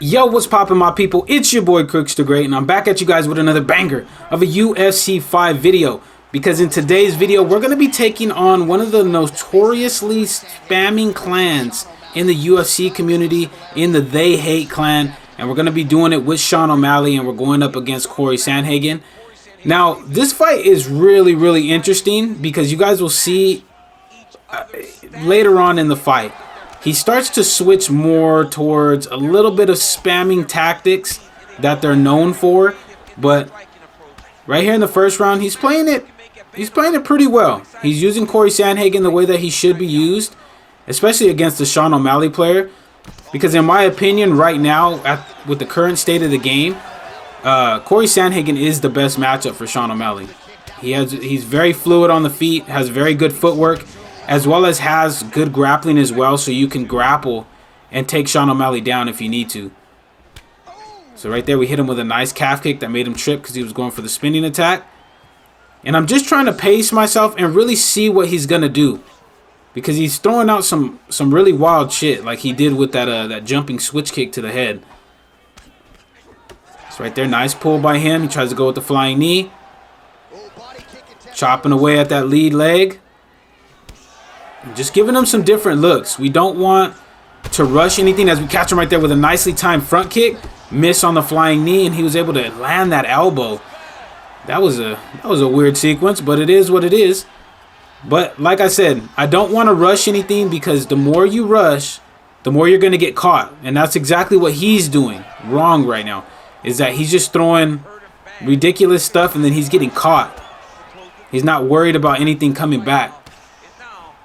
Yo, what's poppin', my people? It's your boy Crooks the Great, and I'm back at you guys with another banger of a UFC 5 video. Because in today's video, we're going to be taking on one of the notoriously spamming clans in the UFC community, in the TheyHate clan. And we're going to be doing it with Sean O'Malley, and we're going up against Corey Sandhagen. Now, this fight is really interesting because you guys will see later on in the fight, he starts to switch more towards a little bit of spamming tactics that they're known for. But right here in the first round, he's playing it pretty well. He's using Corey Sandhagen the way that he should be used, especially against the Sean O'Malley player. Because in my opinion, right now, with the current state of the game, Corey Sandhagen is the best matchup for Sean O'Malley. He's very fluid on the feet, has very good footwork, as well as has good grappling as well, so you can grapple and take Sean O'Malley down if you need to. So right there, we hit him with a nice calf kick that made him trip because he was going for the spinning attack. And I'm just trying to pace myself and really see what he's going to do, because he's throwing out some really wild shit like he did with that jumping switch kick to the head. So right there, nice pull by him. He tries to go with the flying knee. Chopping away at that lead leg. Just giving him some different looks. We don't want to rush anything as we catch him right there with a nicely timed front kick. Miss on the flying knee, and he was able to land that elbow. That was a weird sequence, but it is what it is. But like I said, I don't want to rush anything, because the more you rush, the more you're going to get caught. And that's exactly what he's doing wrong right now, is that he's just throwing ridiculous stuff and then he's getting caught. He's not worried about anything coming back.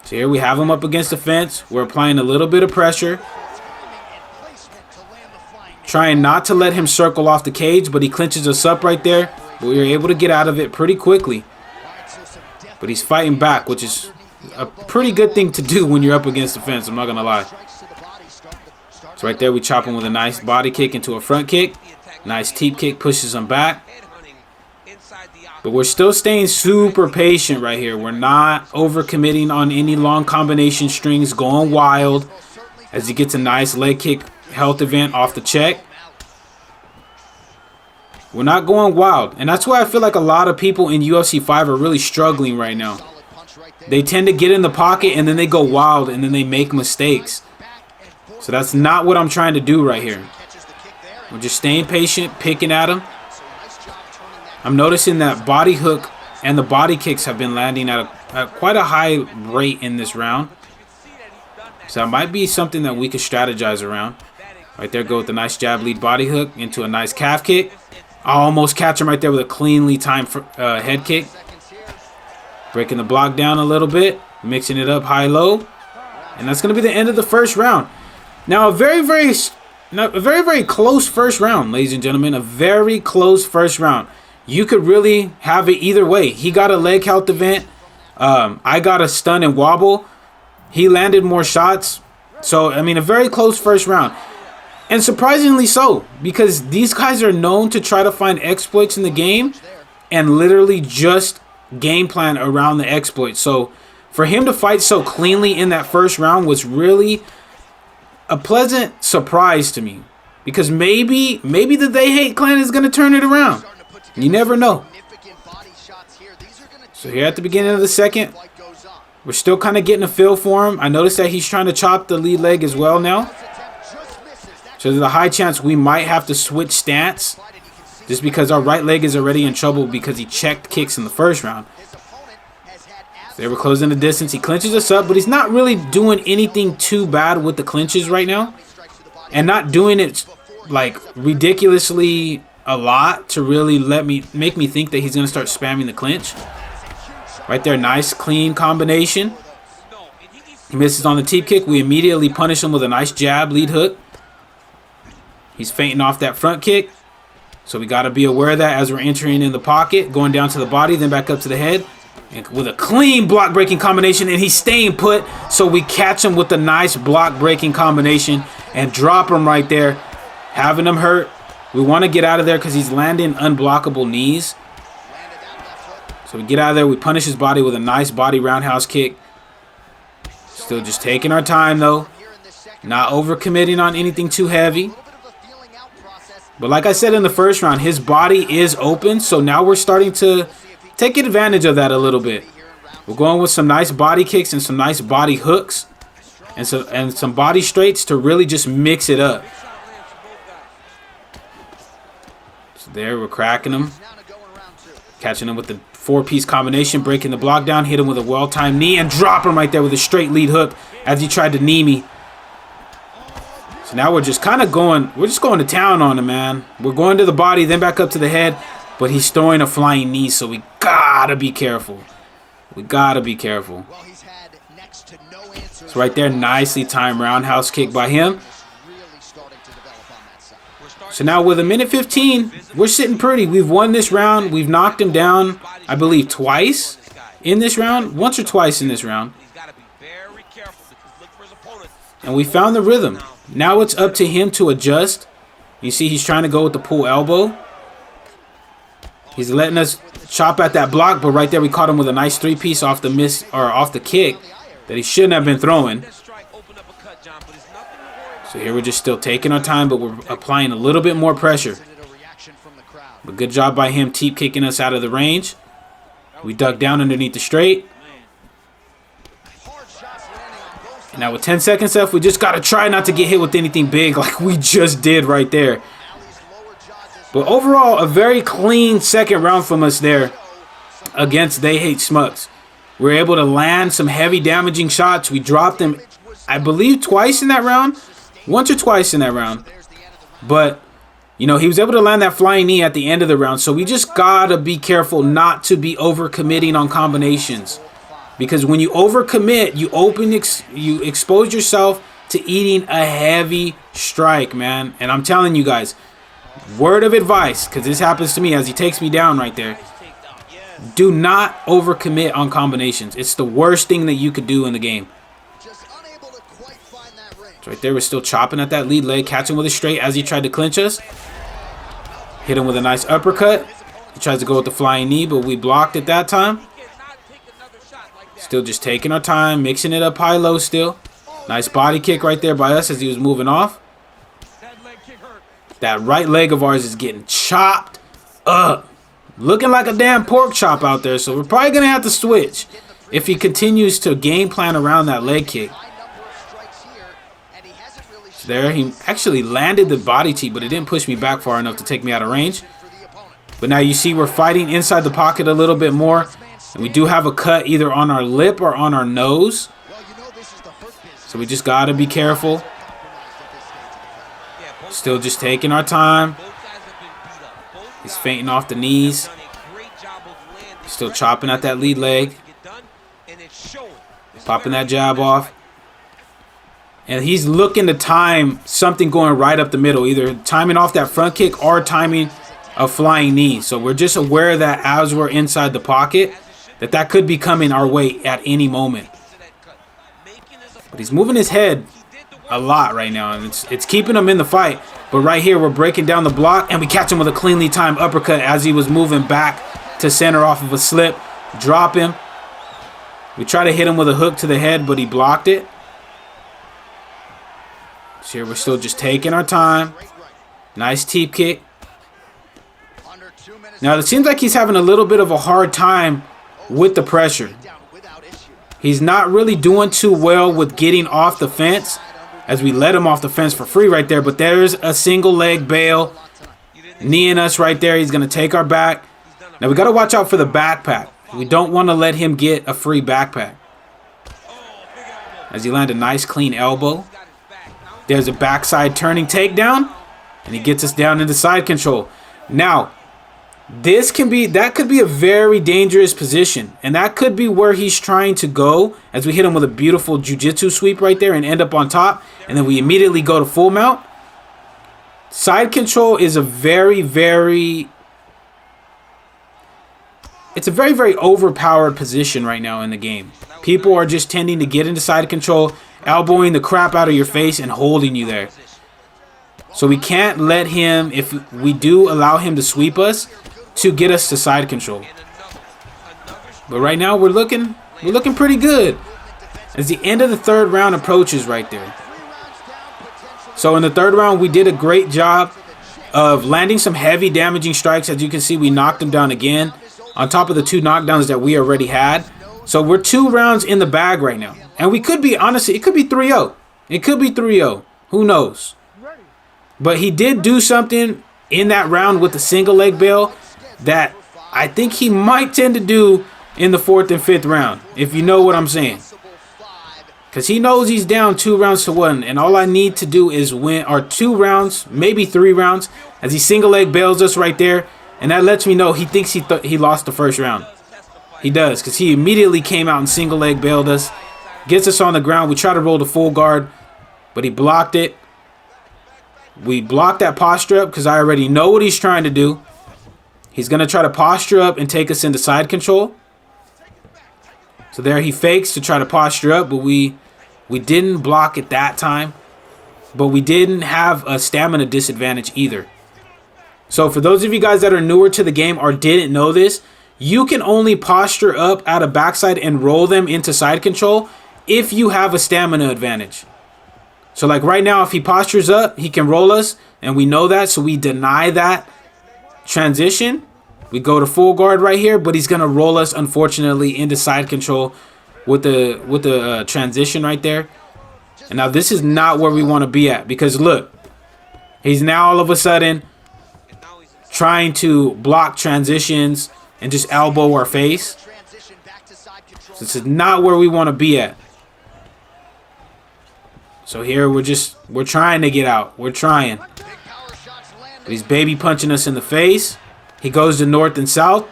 So here we have him up against the fence. We're applying a little bit of pressure, trying not to let him circle off the cage, but he clinches us up right there. But we were able to get out of it pretty quickly. But he's fighting back, which is a pretty good thing to do when you're up against the fence, I'm not going to lie. So right there, we chop him with a nice body kick into a front kick. Nice teep kick pushes him back. But we're still staying super patient right here. We're not overcommitting on any long combination strings, going wild as he gets a nice leg kick health event off the check. We're not going wild. And that's why I feel like a lot of people in UFC 5 are really struggling right now. They tend to get in the pocket and then they go wild and then they make mistakes. So that's not what I'm trying to do right here. We're just staying patient, picking at him. I'm noticing that body hook and the body kicks have been landing at quite a high rate in this round. So that might be something that we could strategize around. Right there, go with the nice jab lead body hook into a nice calf kick. I almost catch him right there with a cleanly timed head kick. Breaking the block down a little bit, mixing it up high-low. And that's going to be the end of the first round. Now, a very close first round, ladies and gentlemen. A very close first round. You could really have it either way. He got a leg health event. I got a stun and wobble. He landed more shots. So, I mean, a very close first round. And surprisingly so, because these guys are known to try to find exploits in the game and literally just game plan around the exploits. So, for him to fight so cleanly in that first round was really a pleasant surprise to me. Because maybe the TheyHate clan is going to turn it around. You never know. So here at the beginning of the second, we're still kind of getting a feel for him. I noticed that he's trying to chop the lead leg as well now. So there's a high chance we might have to switch stance, just because our right leg is already in trouble because he checked kicks in the first round. So they were closing the distance. He clinches us up, but he's not really doing anything too bad with the clinches right now. And not doing it like ridiculously a lot to really make me think that he's going to start spamming the clinch. Right there, nice clean combination. He misses on the teep kick. We immediately punish him with a nice jab lead hook. He's feinting off that front kick. So we got to be aware of that as we're entering in the pocket, going down to the body, then back up to the head. And with a clean block breaking combination, and he's staying put. So we catch him with a nice block breaking combination and drop him right there, having him hurt. We want to get out of there because he's landing unblockable knees. So we get out of there. We punish his body with a nice body roundhouse kick. Still just taking our time, though. Not overcommitting on anything too heavy. But like I said in the first round, his body is open. So now we're starting to take advantage of that a little bit. We're going with some nice body kicks and some nice body hooks. And some body straights to really just mix it up. So there, we're cracking him. Catching him with the 4-piece combination, breaking the block down, hit him with a well-timed knee, and drop him right there with a straight lead hook as he tried to knee me. So now we're just kind of going, to town on him, man. We're going to the body, then back up to the head, but he's throwing a flying knee, so we gotta be careful. We gotta be careful. So right there, nicely timed roundhouse kick by him. So now with 1:15, we're sitting pretty. We've won this round. We've knocked him down, I believe, twice in this round. Once or twice in this round. And we found the rhythm. Now it's up to him to adjust. You see he's trying to go with the pull elbow. He's letting us chop at that block, but right there we caught him with a nice 3-piece off the miss, or off the kick that he shouldn't have been throwing. So here we're just still taking our time, but we're applying a little bit more pressure. But good job by him teep kicking us out of the range. We ducked down underneath the straight. And now with 10 seconds left, we just got to try not to get hit with anything big like we just did right there. But overall, a very clean second round from us there against TheyHate Smucks. We were able to land some heavy damaging shots. We dropped him, I believe, twice in that round. Once or twice in that round. But, you know, he was able to land that flying knee at the end of the round. So we just got to be careful not to be overcommitting on combinations. Because when you overcommit, you expose yourself to eating a heavy strike, man. And I'm telling you guys, word of advice, because this happens to me as he takes me down right there. Do not overcommit on combinations. It's the worst thing that you could do in the game. So right there, we're still chopping at that lead leg, catching with a straight as he tried to clinch us. Hit him with a nice uppercut. He tries to go with the flying knee, but we blocked at that time. Still just taking our time, mixing it up high-low still. Nice body kick right there by us as he was moving off. That right leg of ours is getting chopped up. Looking like a damn pork chop out there, so we're probably going to have to switch if he continues to game plan around that leg kick. So there, he actually landed the body tee, but it didn't push me back far enough to take me out of range. But now you see we're fighting inside the pocket a little bit more. And we do have a cut either on our lip or on our nose. So we just got to be careful. Still just taking our time. He's feinting off the knees. Still chopping at that lead leg. Popping that jab off. And he's looking to time something going right up the middle. Either timing off that front kick or timing a flying knee. So we're just aware that as we're inside the pocket, that could be coming our way at any moment. But he's moving his head a lot right now, and it's keeping him in the fight. But right here, we're breaking down the block, and we catch him with a cleanly timed uppercut as he was moving back to center off of a slip. Drop him. We try to hit him with a hook to the head, but he blocked it. So here we're still just taking our time. Nice teep kick. Now, it seems like he's having a little bit of a hard time with the pressure. He's not really doing too well with getting off the fence as we let him off the fence for free right there. But there's a single leg bail. Kneeing us right there. He's going to take our back. Now, we got to watch out for the backpack. We don't want to let him get a free backpack. As he landed a nice clean elbow. There's a backside turning takedown. And he gets us down into side control. Now, that could be a very dangerous position, and that could be where he's trying to go as we hit him with a beautiful jiu-jitsu sweep right there and end up on top, and then we immediately go to full mount. Side control is a very, very overpowered position right now in the game. People are just tending to get into side control, elbowing the crap out of your face and holding you there. So we can't let him, if we do allow him to sweep us, to get us to side control. But right now we're looking pretty good as the end of the third round approaches right there. So in the third round we did a great job of landing some heavy damaging strikes. As you can see, we knocked him down again on top of the 2 knockdowns that we already had. So we're 2 rounds in the bag right now. And we could be, honestly, it could be 3-0. It could be 3-0. Who knows? But he did do something in that round with the single leg bail that I think he might tend to do in the 4th and 5th round, if you know what I'm saying. Because he knows he's down 2 rounds to 1, and all I need to do is win, or 2 rounds, maybe 3 rounds, as he single leg bails us right there, and that lets me know he thinks he lost the 1st round. He does, because he immediately came out and single leg bailed us, gets us on the ground. We try to roll the full guard, but he blocked it. We blocked that posture up because I already know what he's trying to do. He's going to try to posture up and take us into side control. So there he fakes to try to posture up, but we didn't block it that time. But we didn't have a stamina disadvantage either. So for those of you guys that are newer to the game or didn't know this, you can only posture up at a backside and roll them into side control if you have a stamina advantage. So like right now, if he postures up, he can roll us, and we know that, so we deny that transition. We go to full guard right here, but he's gonna roll us, unfortunately, into side control with the transition right there. And now this is not where we want to be at, because look, he's now all of a sudden trying to block transitions and just elbow our face. So this is not where we want to be at. So here we're trying to get out. We're trying. But he's baby punching us in the face. He goes to north and south.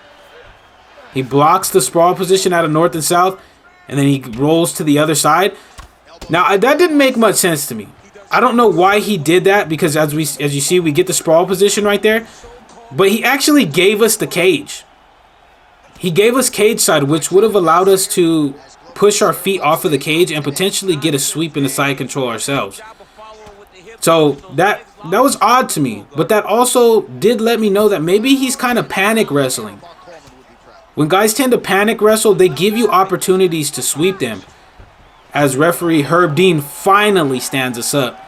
He blocks the sprawl position out of north and south, and then he rolls to the other side. Now that didn't make much sense to me. I don't know why he did that, because as you see, we get the sprawl position right there. But he actually gave us the cage. He gave us cage side, which would have allowed us to push our feet off of the cage and potentially get a sweep in the side control ourselves. So that was odd to me, but that also did let me know that maybe he's kind of panic wrestling. When guys tend to panic wrestle, they give you opportunities to sweep them. As referee Herb Dean finally stands us up.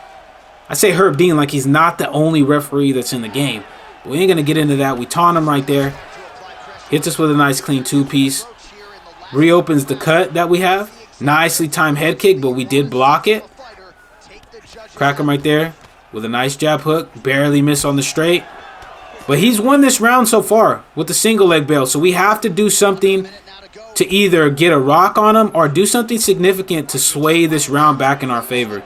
I say Herb Dean like he's not the only referee that's in the game. But we ain't going to get into that. We taunt him right there. Hits us with a nice clean 2-piece. Reopens the cut that we have. Nicely timed head kick, but we did block it. Crack him right there with a nice jab hook. Barely miss on the straight. But he's won this round so far with the single leg bail. So we have to do something to either get a rock on him or do something significant to sway this round back in our favor.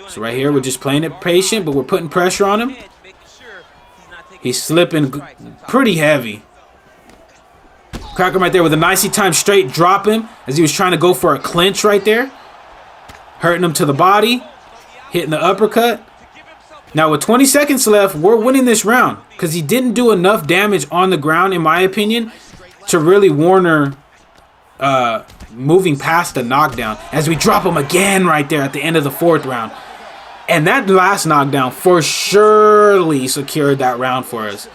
So right here, we're just playing it patient, but we're putting pressure on him. He's slipping pretty heavy. Crack him right there with a nicely timed straight. Drop him as he was trying to go for a clinch right there. Hurting him to the body. Hitting the uppercut. Now with 20 seconds left, we're winning this round because he didn't do enough damage on the ground, in my opinion, to really warrant moving past the knockdown. As we drop him again right there at the end of the 4th round. And that last knockdown for surely secured that round for us.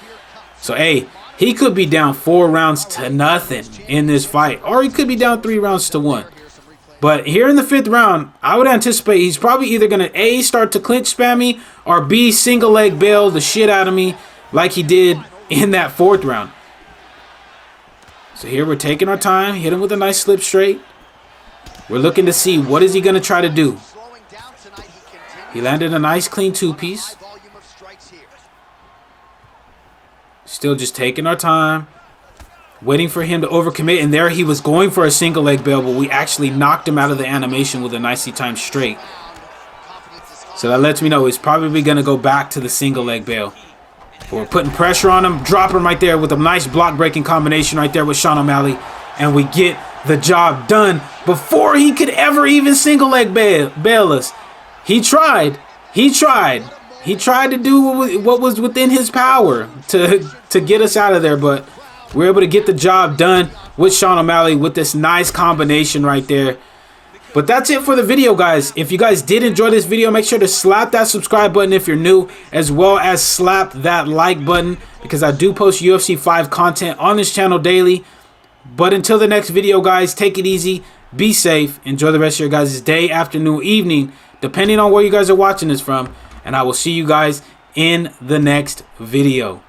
So, hey, he could be down 4 rounds to nothing in this fight. Or he could be down 3 rounds to 1. But here in the 5th round, I would anticipate he's probably either going to A, start to clinch spam me, or B, single leg bail the shit out of me like he did in that 4th round. So here we're taking our time. Hit him with a nice slip straight. We're looking to see what is he going to try to do. He landed a nice clean 2-piece. Still just taking our time. Waiting for him to overcommit. And there he was going for a single leg bail, but we actually knocked him out of the animation with a nicely timed straight. So that lets me know he's probably going to go back to the single leg bail. But we're putting pressure on him. Drop him right there with a nice block breaking combination right there with Sean O'Malley. And we get the job done before he could ever even single leg bail us. He tried. He tried to do what was within his power to get us out of there, but we're able to get the job done with Sean O'Malley with this nice combination right there. But that's it for the video, guys. If you guys did enjoy this video, make sure to slap that subscribe button if you're new, as well as slap that like button, because I do post UFC 5 content on this channel daily. But until the next video, guys, take it easy, be safe, enjoy the rest of your guys' day, afternoon, evening, depending on where you guys are watching this from. And I will see you guys in the next video.